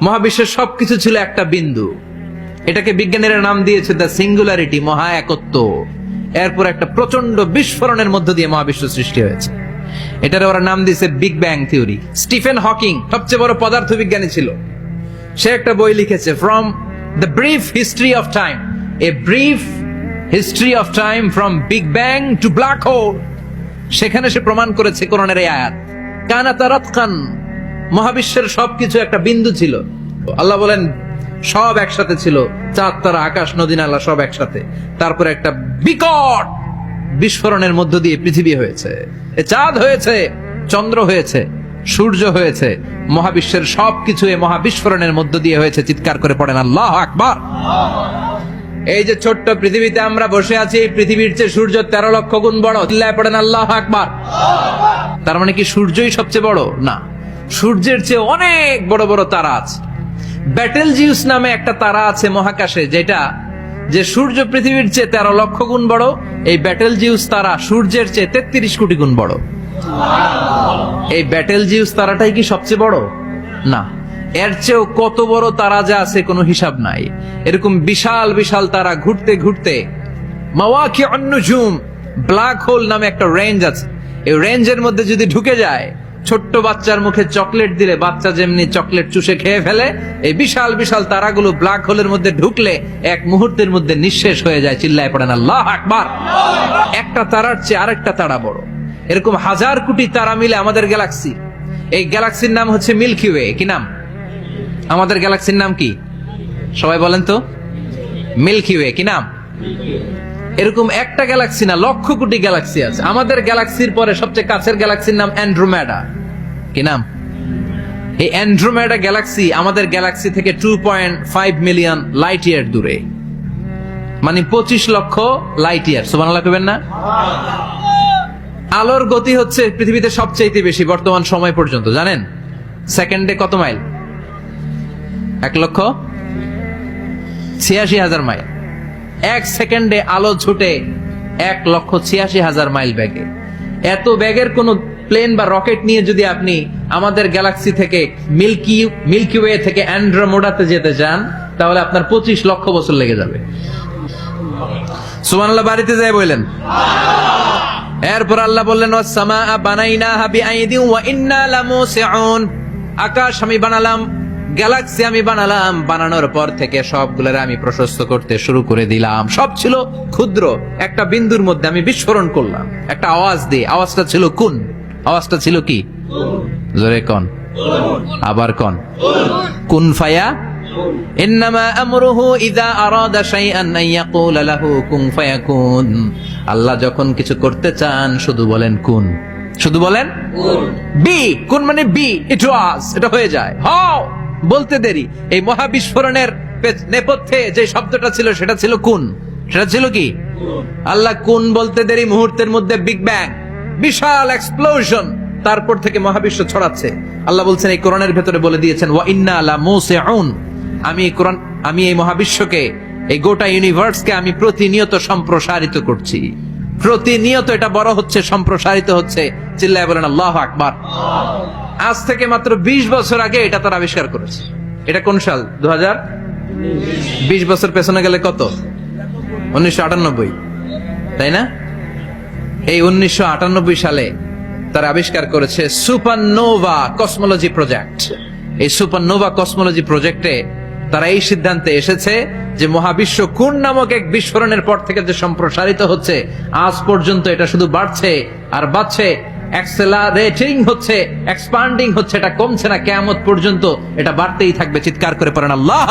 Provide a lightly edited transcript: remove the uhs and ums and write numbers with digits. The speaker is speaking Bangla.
মহাবিশ্বের সবকিছু ছিল একটা বিন্দু। এটাকে বিজ্ঞানীরা নাম দিয়েছে দ্য সিঙ্গুলারিটি, মহা একত্ব। এরপর একটা প্রচন্ড বিস্ফোরণের মধ্য দিয়ে মহাবিশ্ব সৃষ্টি হয়েছে। এটার ওরা নাম দিয়েছে big bang theory. Stephen Hawking সবচেয়ে বড় পদার্থবিজ্ঞানী ছিল। সে একটা বই লিখেছে, from the brief history of time, a brief history of time from big bang two black hole. সেখানে সে প্রমাণ করেছে কোরআনের এই আয়াত, কানা তারাতকান, মহাবিশ্বের সবকিছু একটা বিন্দু ছিল। আল্লাহ বলেন সব একসাথে ছিল, চাঁদ তারা আকাশ নদী নালা সব একসাথে। তারপরে একটা বিকট বিস্ফোরণের মধ্য দিয়ে পৃথিবী হয়েছে, চাঁদ হয়েছে, চন্দ্র হয়েছে, সূর্য হয়েছে। মহাবিশ্বের সবকিছু এই মহাবিস্ফোরণের মধ্য দিয়ে হয়েছে। চিৎকার করে পড়েন আল্লাহু আকবার। এই যে ছোট্ট পৃথিবীতে আমরা বসে আছি, এই পৃথিবীর চেয়ে সূর্য 13 লক্ষ গুণ বড়। চিল্লায় পড়েন আল্লাহু আকবার। তার মানে কি সূর্যই সবচেয়ে বড়? না, সূর্যের চেয়ে অনেক বড় বড় তারা আছে। ব্যাটেলজিউস নামে একটা তারা আছে মহাকাশে, যেটা যে সূর্য পৃথিবীর চেয়ে 13 লক্ষ গুণ বড়। এই ব্যাটেলজিউস তারা সূর্যের চেয়ে 33 কোটি গুণ বড়। এই ব্যাটেলজিউস তারাটাই কি সবচেয়ে বড়? না, এর চেয়েও কত বড় তারা যা আছে কোনো হিসাব নাই। এরকম বিশাল বিশাল তারা ঘুরতে ঘুরতে মাওয়াকিউন নুজুম, ব্ল্যাক হোল নামে একটা রেঞ্জ আছে। এই রেঞ্জের মধ্যে যদি ঢুকে যায়, ছোট্ট বাচ্চার মুখে চকলেট দিলে বাচ্চা যেমনি চকলেট চুষে খেয়ে ফেলে, এই বিশাল বিশাল তারাগুলো ব্ল্যাক হোলের মধ্যে ঢুকলে এক মুহূর্তের মধ্যে নিঃশেষ হয়ে যায়। চিল্লায় পড়েন আল্লাহু আকবার। একটা তারার চেয়ে আরেকটা তারা বড়। এরকম হাজার কোটি তারা মিলে আমাদের গ্যালাক্সি। এই গ্যালাক্সির নাম হচ্ছে মিল্কি ওয়ে। কি নাম? আমাদের গ্যালাক্সির নাম কি? সবাই বলেন তো। Milky way. কি নাম? এরকম একটা গ্যালাক্সি না, লক্ষ কোটি গ্যালাক্সি আছে। আমাদের গ্যালাক্সির পরে সবচেয়ে কাছের গ্যালাক্সির নাম অ্যান্ড্রোমেডা। কি নাম? এই অ্যান্ড্রোমেডা গ্যালাক্সি আমাদের গ্যালাক্সি থেকে 2.5 মিলিয়ন লাইট ইয়ার দূরে, মানে 25 লক্ষ লাইট ইয়ার। সুবহানাল্লাহ কইবেন না? আলোর গতি হচ্ছে পৃথিবীতে সবচেয়ে বেশি বর্তমান সময় পর্যন্ত। জানেন সেকেন্ডে কত মাইল? 1,86,000 মাইল। এক সেকেন্ডে আলো ছুটে 1,86,000 মাইল বেগে। এত বেগের কোন প্লেন বা রকেট নিয়ে যদি আপনি আমাদের গ্যালাক্সি থেকে মিল্কি ওয়ে থেকে অ্যান্ড্রোমেডাতে যেতে চান, তাহলে আপনার 25 লক্ষ বছর লেগে যাবে। সুবহানাল্লাহ বাড়িতে যাই বললেন। এরপর আল্লাহ বললেন, ওয়াস সামাআ বানাইনাহা বিআইদিন ওয়া ইন্না লামুসিউন। আকাশ আমি বানালাম, গ্যালাক্সি আমি বানালাম। বানানোর পর থেকে সবগুলোর আমি প্রশস্ত করতে শুরু করে দিলাম। সব ছিল ক্ষুদ্র, একটা বিন্দুর মধ্যে আমি বিস্ফোরণ করলাম একটা আওয়াজ দিয়ে। আওয়াজটা ছিল কুন। আওয়াজটা ছিল কি? জোরে কন, আবার কন। কুন ফায়া। ইন্নামা আমরুহু ইযা আরাদা শাইআন আন ইয়াকুলা লাহু কুন ফায়াকুন। আল্লাহ যখন কিছু করতে চান শুধু বলেন কুন, শুধু বলেন বি। কুন মানে বি, ইট ওয়াজ, এটা হয়ে যায়। হাও বলতে দেরি। এই মহাবিস্ফোরণের নেপথ্যে যে শব্দটা ছিল সেটা ছিল কুন। সেটা ছিল কি? আল্লাহ কুন বলতে দেরি, মুহূর্তের মধ্যে বিগ ব্যাং, বিশাল এক্সপ্লোশন। তারপর থেকে মহাবিশ্ব ছড়াচ্ছে। আল্লাহ বলছেন এই কোরআনের ভেতরে বলে দিয়েছেন, ওয়া ইন্না লামুসিউন। আমি এই মহাবিশ্বকে, এই গোটা ইউনিভার্সকে আমি প্রতিনিয়ত সম্প্রসারিত করছি। প্রতিনিয়ত এটা বড় হচ্ছে, সম্প্রসারিত হচ্ছে। চিল্লায় বলেন আল্লাহু আকবার। আজ থেকে মাত্র 20 বছর আগে এটা তারা আবিষ্কার করেছে। এটা কোন সাল? 2000। 20 বছর পেছনে গেলে কত? 1998, তাই না? এই 1998 সালে তারা আবিষ্কার করেছে সুপারনোভা কসমোলজি প্রজেক্ট। এই সুপারনোভা কসমোলজি প্রজেক্টে তারা এই সিদ্ধান্তে এসেছে যে মহাবিশ্ব কোন নামক এক বিস্ফোরণের পর থেকে যে সম্প্রসারিত হচ্ছে, আজ পর্যন্ত এটা শুধু বাড়ছে আর বাড়ছে, অ্যাক্সেলারেটিং হচ্ছে, এক্সপান্ডিং হচ্ছে, এটা কমছে না। কিয়ামত পর্যন্ত এটা বাড়তেই থাকবে। চিৎকার করে পড়েন আল্লাহ।